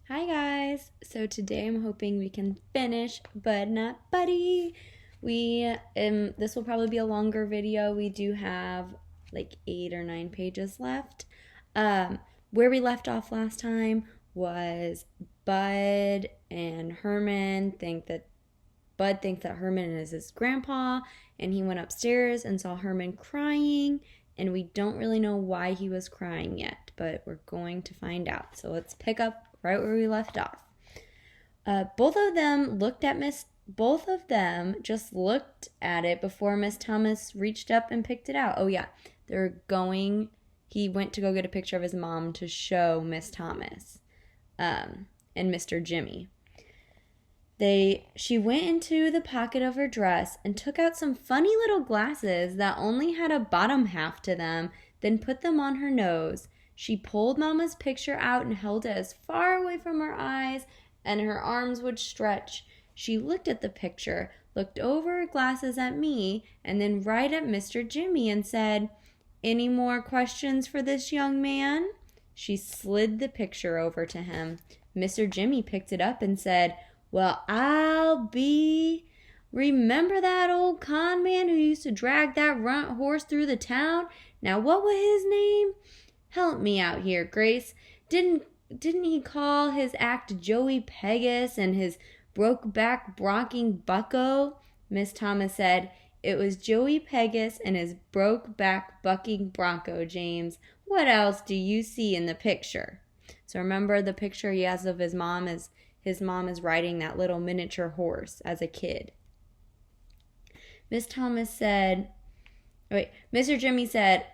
Hi guys! So today I'm hoping we can finish Bud Not Buddy. This will probably be a longer video. We do have like 8 or 9 pages left. Where we left off last time was Bud and Herman Bud thinks that Herman is his grandpa, and he went upstairs and saw Herman crying, and we don't really know why he was crying yet, but we're going to find out. So let's pick up right where we left off. Both of them just looked at it before Miss Thomas reached up and picked it out. Oh yeah, he went to go get a picture of his mom to show Miss Thomas and Mr. Jimmy. She went into the pocket of her dress and took out some funny little glasses that only had a bottom half to them, then put them on her nose. She pulled Mama's picture out and held it as far away from her eyes and her arms would stretch. She looked at the picture, looked over her glasses at me, and then right at Mr. Jimmy and said, "Any more questions for this young man?" She slid the picture over to him. Mr. Jimmy picked it up and said, "Well, remember that old con man who used to drag that runt horse through the town? Now, what was his name? Help me out here, Grace. Didn't he call his act Joey Pegas and his broke back bronking bucko?" Miss Thomas said, "It was Joey Pegas and his broke back bucking bronco, James. What else do you see in the picture?" So remember the picture he has of his mom is riding that little miniature horse as a kid. Mr. Jimmy said,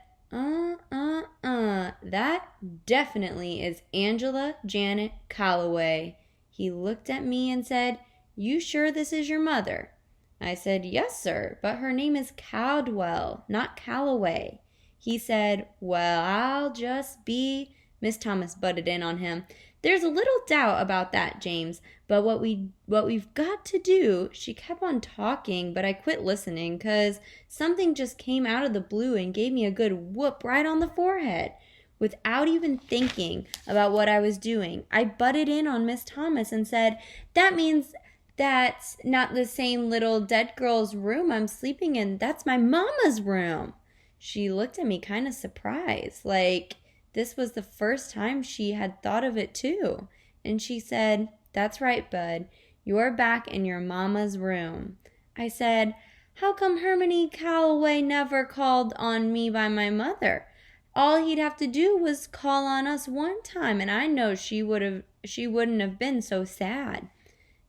that definitely is Angela Janet Calloway." He looked at me and said, "You sure this is your mother?" I said, "Yes, sir, but her name is Caldwell, not Calloway." He said, "Well, I'll just be..." Miss Thomas butted in on him. "There's a little doubt about that, James, but what we've got to do..." She kept on talking, but I quit listening because something just came out of the blue and gave me a good whoop right on the forehead. Without even thinking about what I was doing, I butted in on Miss Thomas and said, "That means that's not the same little dead girl's room I'm sleeping in. That's my mama's room." She looked at me kind of surprised, like this was the first time she had thought of it too. And she said, "That's right, Bud. You're back in your mama's room." I said, "How come Hermione Calloway never called on me by my mother? All he'd have to do was call on us one time, and I know she wouldn't have been so sad."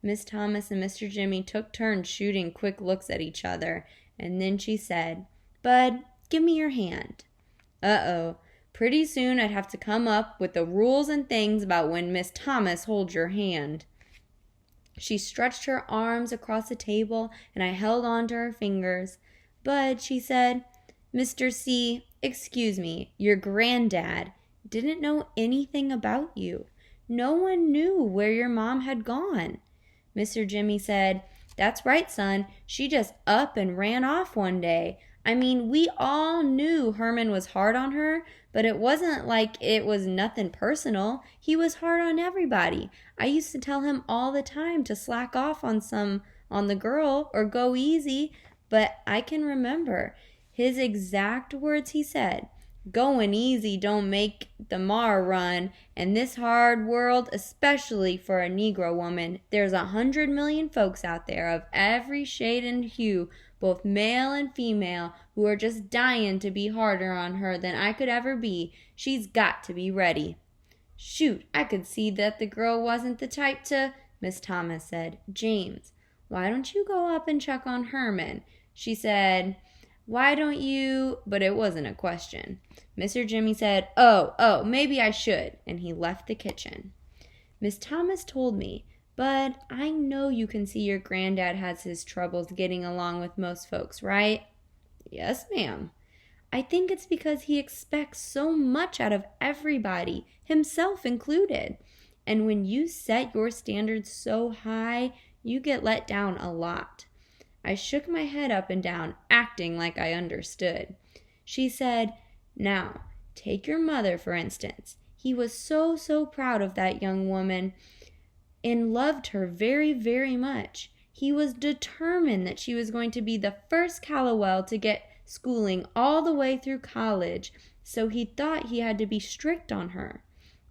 Miss Thomas and Mr. Jimmy took turns shooting quick looks at each other, and then she said, "Bud, give me your hand." Uh-oh. Pretty soon I'd have to come up with the rules and things about when Miss Thomas holds your hand. She stretched her arms across the table, and I held on to her fingers. "Bud," she said, "Mr. C, excuse me, your granddad, didn't know anything about you. No one knew where your mom had gone." Mr. Jimmy said, "That's right, son. She just up and ran off one day. I mean, we all knew Herman was hard on her, but it wasn't like it was nothing personal. He was hard on everybody. I used to tell him all the time to slack off on the girl or go easy, but I can remember his exact words. He said, 'Going easy don't make the mar run, and this hard world, especially for a Negro woman, there's 100 million folks out there of every shade and hue, both male and female, who are just dying to be harder on her than I could ever be. She's got to be ready.'" "Shoot, I could see that the girl wasn't the type to..." Miss Thomas said, "James, why don't you go up and check on Herman?" She said, "Why don't you..." But it wasn't a question. Mr. Jimmy said, Oh, maybe I should," and he left the kitchen. Miss Thomas told me, "Bud, I know you can see your granddad has his troubles getting along with most folks, right?" "Yes, ma'am." "I think it's because he expects so much out of everybody, himself included. And when you set your standards so high, you get let down a lot." I shook my head up and down, acting like I understood. She said, "Now, take your mother, for instance. He was so, so proud of that young woman and loved her very, very much. He was determined that she was going to be the first Callowell to get schooling all the way through college, so he thought he had to be strict on her.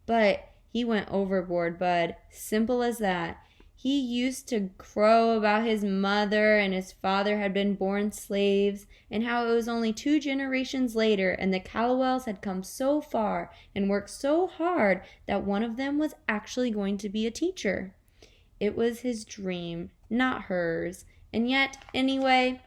But he went overboard, Bud. Simple as that. He used to crow about his mother and his father had been born slaves, and how it was only 2 generations later and the Callowells had come so far and worked so hard that one of them was actually going to be a teacher. It was his dream, not hers. And yet, anyway,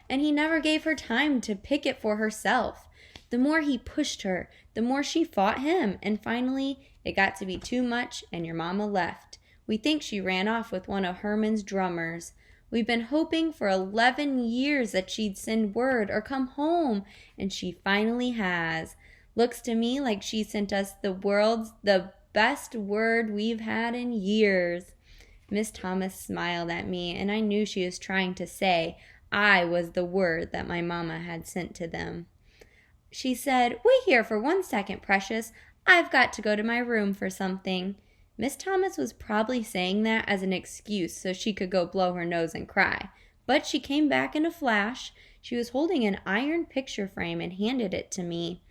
and he never gave her time to pick it for herself. The more he pushed her, the more she fought him, and finally it got to be too much and your mama left. We think she ran off with one of Herman's drummers. We've been hoping for 11 years that she'd send word or come home, and she finally has. Looks to me like she sent us the best word we've had in years. Miss Thomas smiled at me, and I knew she was trying to say I was the word that my mama had sent to them. She said, "Wait here for 1 second, Precious. I've got to go to my room for something." Miss Thomas was probably saying that as an excuse so she could go blow her nose and cry. But she came back in a flash. She was holding an iron picture frame and handed it to me.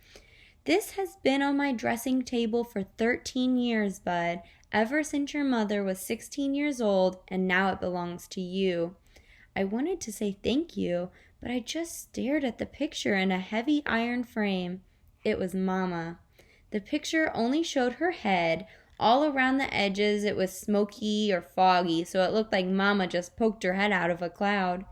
"This has been on my dressing table for 13 years, Bud, ever since your mother was 16 years old, and now it belongs to you." I wanted to say thank you, but I just stared at the picture in a heavy iron frame. It was Mama. The picture only showed her head. All around the edges it was smoky or foggy, so it looked like Mama just poked her head out of a cloud.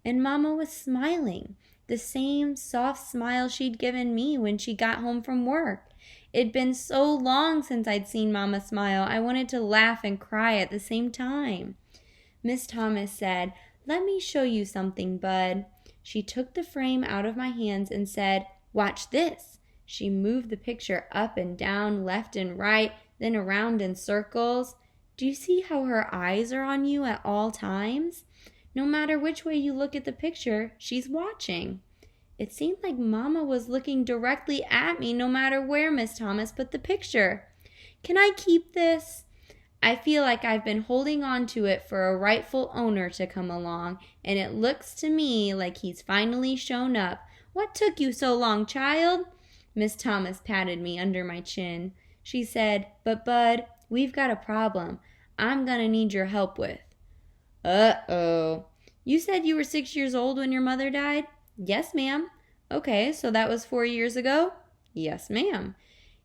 And Mama was smiling, the same soft smile she'd given me when she got home from work. It'd been so long since I'd seen Mama smile, I wanted to laugh and cry at the same time. Miss Thomas said, "Let me show you something, Bud." She took the frame out of my hands and said, "Watch this." She moved the picture up and down, left and right, then around in circles. Do you see how her eyes are on you at all times? No matter which way you look at the picture, she's watching. It seemed like Mama was looking directly at me no matter where Miss Thomas put the picture. "Can I keep this?" I feel like I've been holding on to it for a rightful owner to come along, and it looks to me like he's finally shown up. "What took you so long, child?" Miss Thomas patted me under my chin. She said, "But Bud, we've got a problem I'm gonna need your help with." "Uh-oh. You said you were 6 years old when your mother died?" "Yes, ma'am." "Okay, so that was 4 years ago?" "Yes, ma'am."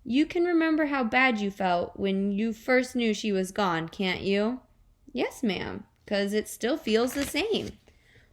"You can remember how bad you felt when you first knew she was gone, can't you?" "Yes, ma'am, 'cause it still feels the same."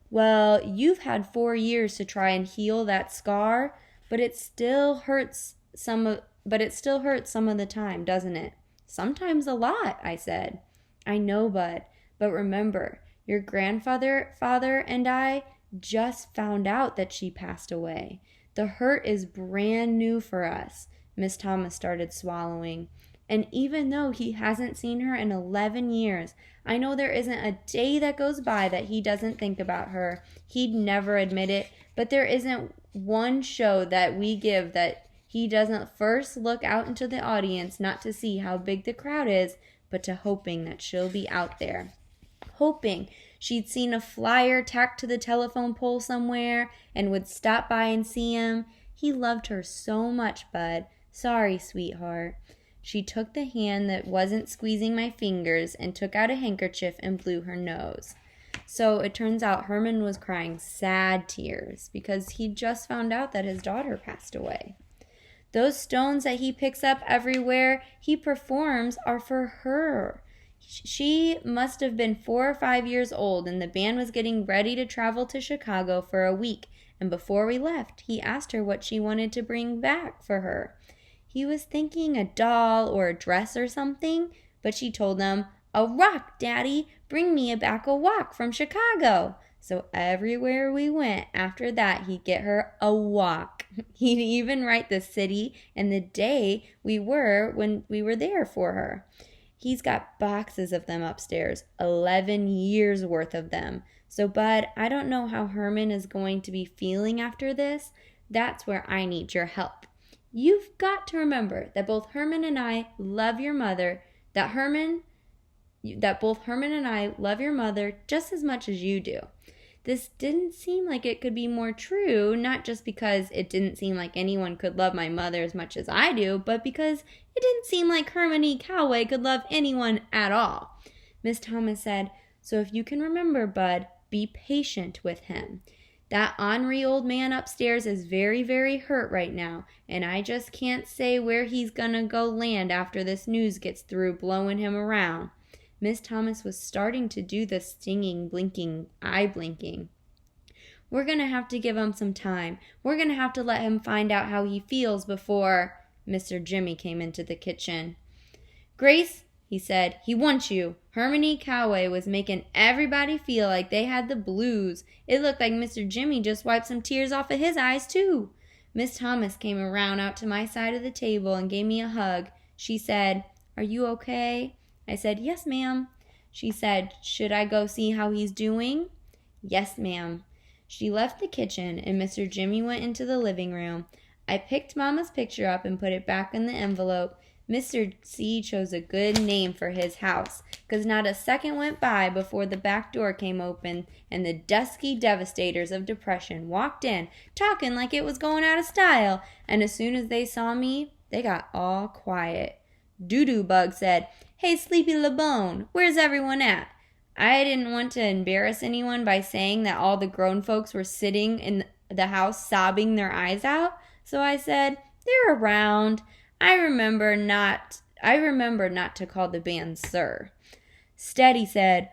"Well, you've had 4 years to try and heal that scar, but it still hurts some of the time, doesn't it?" "Sometimes a lot," I said. "I know, Bud, but remember, your father and I just found out that she passed away. The hurt is brand new for us." Miss Thomas started swallowing. "And even though he hasn't seen her in 11 years, I know there isn't a day that goes by that he doesn't think about her. He'd never admit it, but there isn't one show that we give that he doesn't first look out into the audience, not to see how big the crowd is, but to hoping that she'll be out there. Hoping she'd seen a flyer tacked to the telephone pole somewhere and would stop by and see him. He loved her so much, Bud. Sorry, sweetheart." She took the hand that wasn't squeezing my fingers and took out a handkerchief and blew her nose. So it turns out Herman was crying sad tears because he'd just found out that his daughter passed away. Those stones that he picks up everywhere he performs are for her. She must have been 4 or 5 years old, and the band was getting ready to travel to Chicago for a week, and before we left, he asked her what she wanted to bring back for her. He was thinking a doll or a dress or something, but she told him, "A rock, Daddy! Bring me back a walk from Chicago!" So everywhere we went after that, he'd get her a walk. He'd even write the city and the day we were when we were there for her. He's got boxes of them upstairs, 11 years worth of them. So, Bud, I don't know how Herman is going to be feeling after this. That's where I need your help. You've got to remember that both Herman and I love your mother, that both Herman and I love your mother just as much as you do. This didn't seem like it could be more true, not just because it didn't seem like anyone could love my mother as much as I do, but because it didn't seem like Herman E. Calloway could love anyone at all. Miss Thomas said, "So if you can remember, Bud, be patient with him. That ornery old man upstairs is very, very hurt right now, and I just can't say where he's gonna go land after this news gets through blowing him around." Miss Thomas was starting to do the stinging, blinking, eye blinking. "We're going to have to give him some time. We're going to have to let him find out how he feels before—" Mr. Jimmy came into the kitchen. "Grace," he said, "he wants you. Herman E. Calloway was making everybody feel like they had the blues. It looked like Mr. Jimmy just wiped some tears off of his eyes, too." Miss Thomas came around out to my side of the table and gave me a hug. She said, "Are you okay?" I said, "Yes, ma'am." She said, "Should I go see how he's doing?" "Yes, ma'am." She left the kitchen, and Mr. Jimmy went into the living room. I picked Mama's picture up and put it back in the envelope. Mr. C chose a good name for his house, because not a second went by before the back door came open and the dusky devastators of depression walked in, talking like it was going out of style, and as soon as they saw me, they got all quiet. Doo-Doo Bug said, "Hey, Sleepy LeBone, where's everyone at?" I didn't want to embarrass anyone by saying that all the grown folks were sitting in the house sobbing their eyes out, so I said, "They're around. I remember not to call the band sir." Steady said,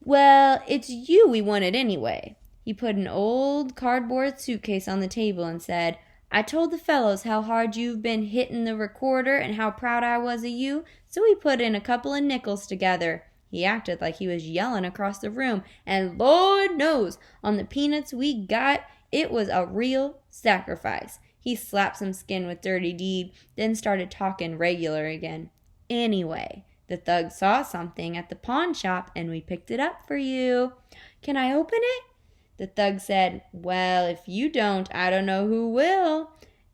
"Well, it's you we wanted anyway." He put an old cardboard suitcase on the table and said, "I told the fellows how hard you've been hitting the recorder and how proud I was of you, so we put in a couple of nickels together." He acted like he was yelling across the room, and Lord knows, on the peanuts we got, it was a real sacrifice. He slapped some skin with Dirty Deed, then started talking regular again. "Anyway, the thug saw something at the pawn shop, and we picked it up for you. Can I open it?" The thug said, "Well, if you don't, I don't know who will."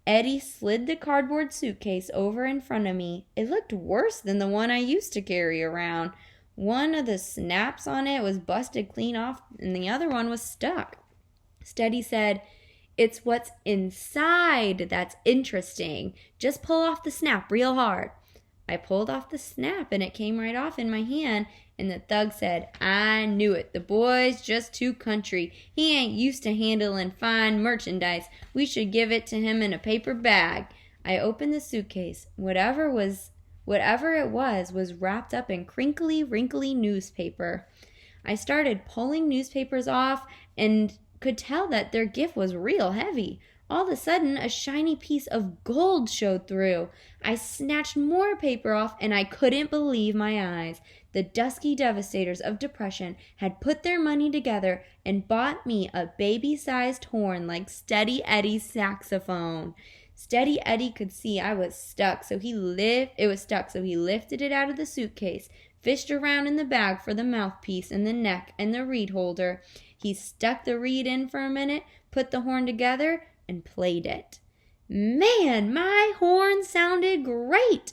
Eddie slid the cardboard suitcase over in front of me. It looked worse than the one I used to carry around. One of the snaps on it was busted clean off, and the other one was stuck. Steady said, "It's what's inside that's interesting. Just pull off the snap real hard." I pulled off the snap, and it came right off in my hand, and the thug said, "I knew it. The boy's just too country. He ain't used to handling fine merchandise. We should give it to him in a paper bag." I opened the suitcase. Whatever it was wrapped up in crinkly, wrinkly newspaper. I started pulling newspapers off and could tell that their gift was real heavy. All of a sudden, a shiny piece of gold showed through. I snatched more paper off, and I couldn't believe my eyes. The dusky devastators of depression had put their money together and bought me a baby-sized horn like Steady Eddie's saxophone. Steady Eddie could see I was stuck, so he lifted it out of the suitcase, fished around in the bag for the mouthpiece and the neck and the reed holder. He stuck the reed in for a minute, put the horn together, and played it. "Man, my horn sounded great!"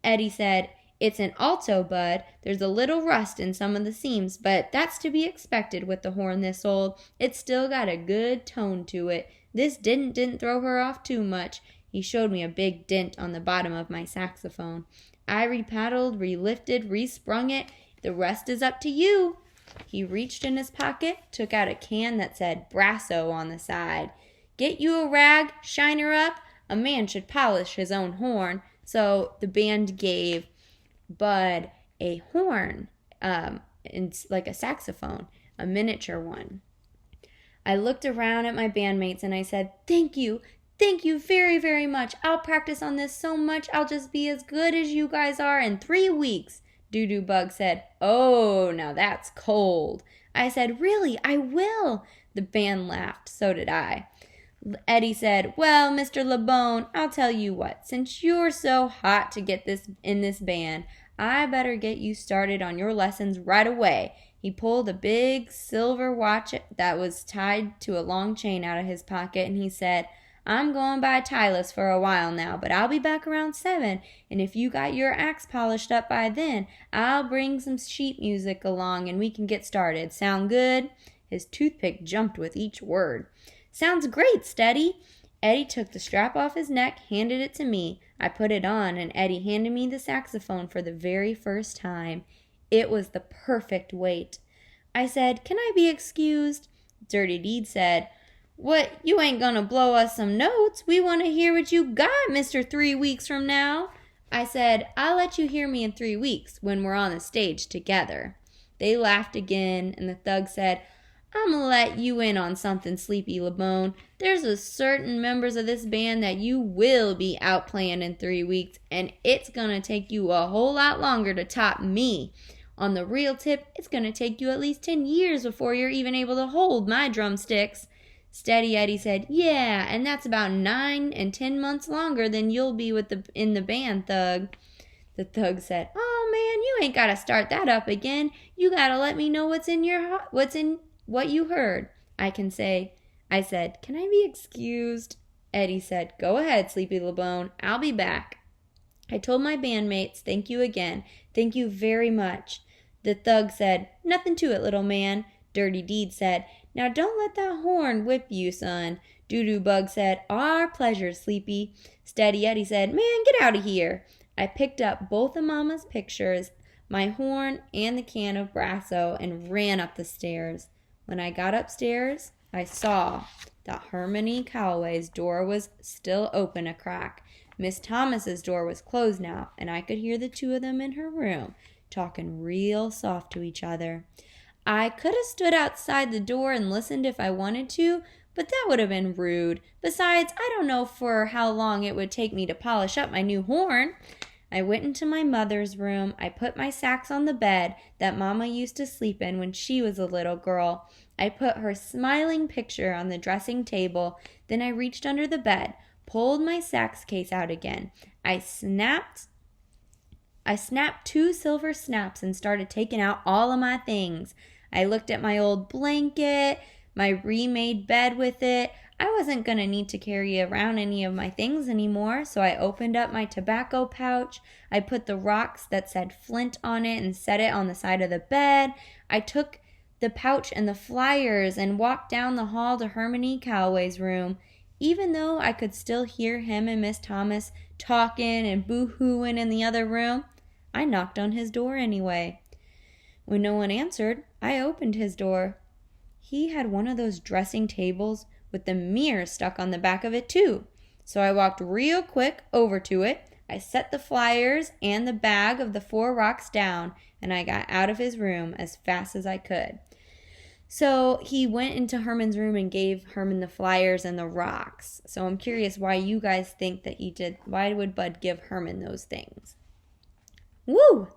Eddie said, "It's an alto, Bud. There's a little rust in some of the seams, but that's to be expected with the horn this old. It's still got a good tone to it. This didn't throw her off too much." He showed me a big dent on the bottom of my saxophone. I repaddled, relifted, resprung it. "The rest is up to you." He reached in his pocket, took out a can that said Brasso on the side. "Get you a rag, shine her up. A man should polish his own horn." So the band gave Bud a horn, like a saxophone, a miniature one. I looked around at my bandmates and I said, Thank you very, very much. I'll practice on this so much I'll just be as good as you guys are in 3 weeks. Doo-Doo Bug said, "Oh, now that's cold." I said, "Really, I will." The band laughed. So did I. Eddie said, "Well, Mr. LeBone, I'll tell you what. Since you're so hot to get in this band, I better get you started on your lessons right away." He pulled a big silver watch that was tied to a long chain out of his pocket, and he said, I'm going by Tyler's for a while now, but I'll be back around 7, and if you got your axe polished up by then, I'll bring some sheet music along and we can get started. Sound good?" His toothpick jumped with each word. "Sounds great, Steady." Eddie took the strap off his neck, handed it to me. I put it on, and Eddie handed me the saxophone for the very first time. It was the perfect weight. I said, "Can I be excused?" Dirty Deed said, "What, you ain't gonna blow us some notes? We want to hear what you got, Mr. 3 weeks from now." I said, "I'll let you hear me in 3 weeks, when we're on the stage together." They laughed again, and the thug said, "I'm gonna let you in on something, Sleepy LeBone. There's a certain members of this band that you will be outplaying in 3 weeks, and it's gonna take you a whole lot longer to top me. On the real tip, it's gonna take you at least 10 years before you're even able to hold my drumsticks." Steady Eddie said, "Yeah, and that's about 9 and 10 months longer than you'll be in the band, Thug." The thug said, "Oh man, you ain't gotta start that up again. You gotta let me know what's in what you heard." I said, "Can I be excused?" Eddie said, "Go ahead, Sleepy LeBone. I'll be back." I told my bandmates, "Thank you again. Thank you very much." The thug said, "Nothing to it, little man." Dirty Deed said, "Now don't let that horn whip you, son." Doo-Doo Bug said, "Our pleasure, Sleepy." Steady Eddie said, "Man, get out of here." I picked up both of Mama's pictures, my horn, and the can of Brasso and ran up the stairs. When I got upstairs, I saw that Harmony Calloway's door was still open a crack. Miss Thomas's door was closed now, and I could hear the two of them in her room talking real soft to each other. I could have stood outside the door and listened if I wanted to, but that would have been rude. Besides, I don't know for how long it would take me to polish up my new horn. I went into my mother's room. I put my sax on the bed that Mama used to sleep in when she was a little girl. I put her smiling picture on the dressing table. Then I reached under the bed, pulled my sax case out again. I snapped 2 silver snaps and started taking out all of my things. I looked at my old blanket, my remade bed with it. I wasn't going to need to carry around any of my things anymore, so I opened up my tobacco pouch. I put the rocks that said Flint on it and set it on the side of the bed. I took the pouch and the flyers and walked down the hall to Harmony Calloway's room. Even though I could still hear him and Miss Thomas talking and boo-hooing in the other room, I knocked on his door anyway. When no one answered, I opened his door. He had one of those dressing tables with the mirror stuck on the back of it too. So I walked real quick over to it. I set the flyers and the bag of the 4 rocks down, and I got out of his room as fast as I could. So he went into Herman's room and gave Herman the flyers and the rocks. So I'm curious why you guys think that he did. Why would Bud give Herman those things? Woo!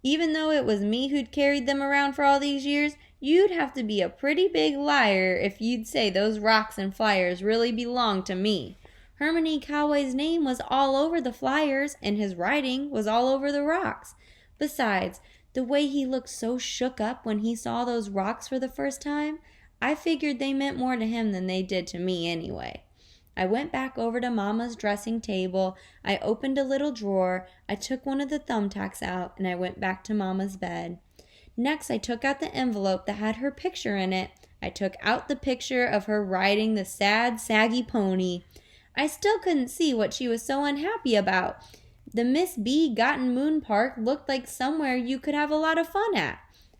Even though it was me who'd carried them around for all these years, you'd have to be a pretty big liar if you'd say those rocks and flyers really belonged to me. Harmony Calloway's name was all over the flyers, and his writing was all over the rocks. Besides, the way he looked so shook up when he saw those rocks for the first time, I figured they meant more to him than they did to me anyway. I went back over to Mama's dressing table. I opened a little drawer. I took one of the thumbtacks out, and I went back to Mama's bed. Next, I took out the envelope that had her picture in it. I took out the picture of her riding the sad, saggy pony. I still couldn't see what she was so unhappy about. The Miss B. Gotten Moon Park looked like somewhere you could have a lot of fun at.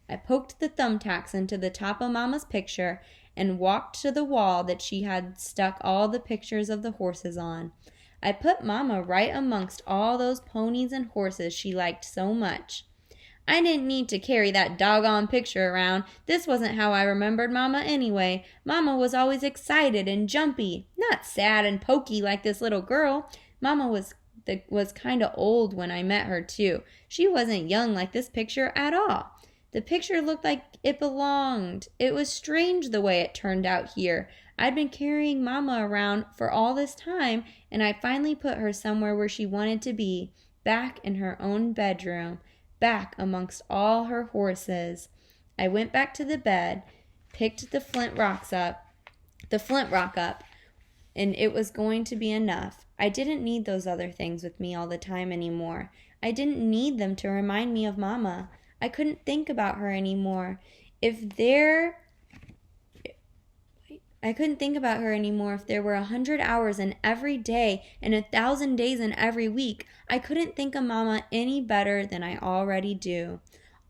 I poked the thumbtacks into the top of Mama's picture and walked to the wall that she had stuck all the pictures of the horses on. I put Mama right amongst all those ponies and horses she liked so much. I didn't need to carry that doggone picture around. This wasn't how I remembered Mama anyway. Mama was always excited and jumpy, not sad and pokey like this little girl. Mama was kind of old when I met her too. She wasn't young like this picture at all. The picture looked like it belonged. It was strange the way it turned out here. I'd been carrying Mama around for all this time, and I finally put her somewhere where she wanted to be, back in her own bedroom, back amongst all her horses. I went back to the bed, picked the flint rock up, and it was going to be enough. I didn't need those other things with me all the time anymore. I didn't need them to remind me of Mama. I couldn't think about her anymore. I couldn't think about her anymore if there were 100 hours in every day and 1,000 days in every week. I couldn't think of Mama any better than I already do.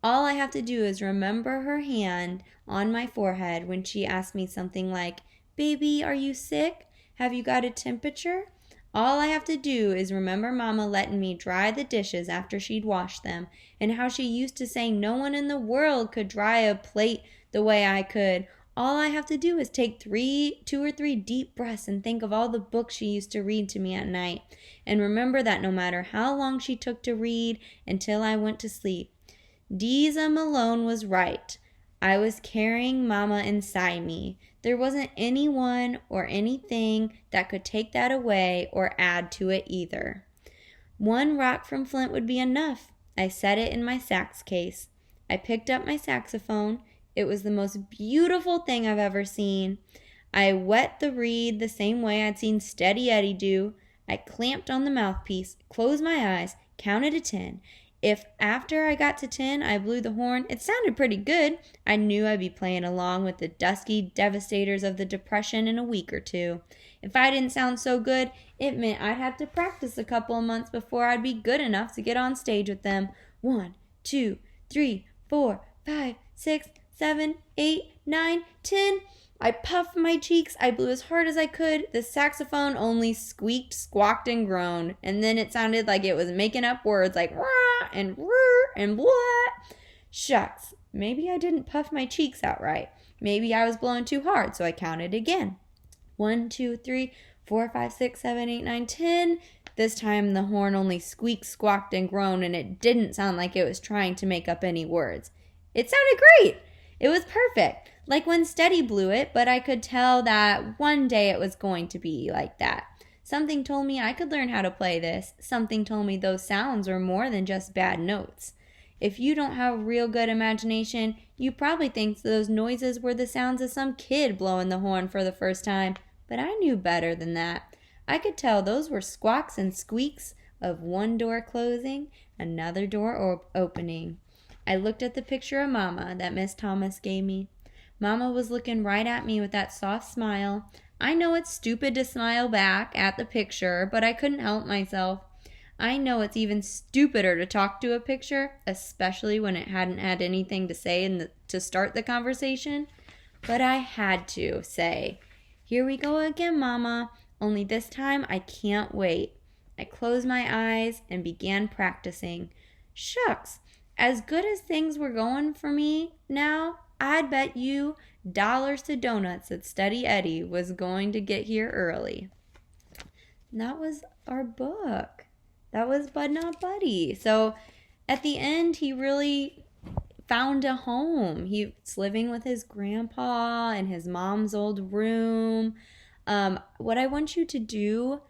All I have to do is remember her hand on my forehead when she asks me something like, "Baby, are you sick? Have you got a temperature?" All I have to do is remember Mama letting me dry the dishes after she'd washed them, and how she used to say no one in the world could dry a plate the way I could. All I have to do is take 2 or 3 deep breaths and think of all the books she used to read to me at night, and remember that no matter how long she took to read until I went to sleep, Deeza Malone was right. I was carrying Mama inside me. There wasn't anyone or anything that could take that away or add to it either. 1 rock from Flint would be enough. I set it in my sax case. I picked up my saxophone. It was the most beautiful thing I've ever seen. I wet the reed the same way I'd seen Steady Eddie do. I clamped on the mouthpiece, closed my eyes, counted to 10. If after I got to 10 I blew the horn, it sounded pretty good. I knew I'd be playing along with the dusky devastators of the Depression in a week or 2. If I didn't sound so good, it meant I'd have to practice a couple of months before I'd be good enough to get on stage with them. 1, 2, 3, 4, 5, 6, 7, 8, 9, 10. I puffed my cheeks. I blew as hard as I could. The saxophone only squeaked, squawked, and groaned. And then it sounded like it was making up words like rah and rrr and blah. Shucks, maybe I didn't puff my cheeks out right. Maybe I was blowing too hard, so I counted again. 1, 2, 3, 4, 5, 6, 7, 8, 9, 10. This time the horn only squeaked, squawked, and groaned, and it didn't sound like it was trying to make up any words. It sounded great. It was perfect, like when Steady blew it, but I could tell that one day it was going to be like that. Something told me I could learn how to play this. Something told me those sounds were more than just bad notes. If you don't have a real good imagination, you probably think those noises were the sounds of some kid blowing the horn for the first time, but I knew better than that. I could tell those were squawks and squeaks of one door closing, another door opening. I looked at the picture of Mama that Miss Thomas gave me. Mama was looking right at me with that soft smile. I know it's stupid to smile back at the picture, but I couldn't help myself. I know it's even stupider to talk to a picture, especially when it hadn't had anything to say to start the conversation. But I had to say, "Here we go again, Mama, only this time I can't wait." I closed my eyes and began practicing. Shucks! As good as things were going for me now, I'd bet you dollars to donuts that Steady Eddie was going to get here early. And that was our book. That was Bud Not Buddy. So at the end, he really found a home. He's living with his grandpa in his mom's old room. What I want you to do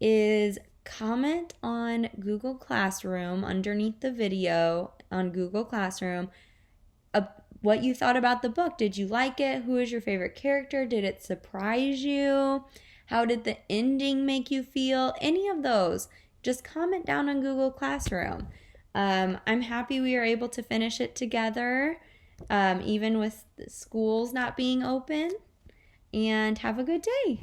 is comment on Google Classroom underneath the video on Google Classroom what you thought about the book. Did you like it? Who is your favorite character? Did it surprise you? How did the ending make you feel? Any of those. Just comment down on Google Classroom. I'm happy we are able to finish it together, even with the schools not being open. And have a good day.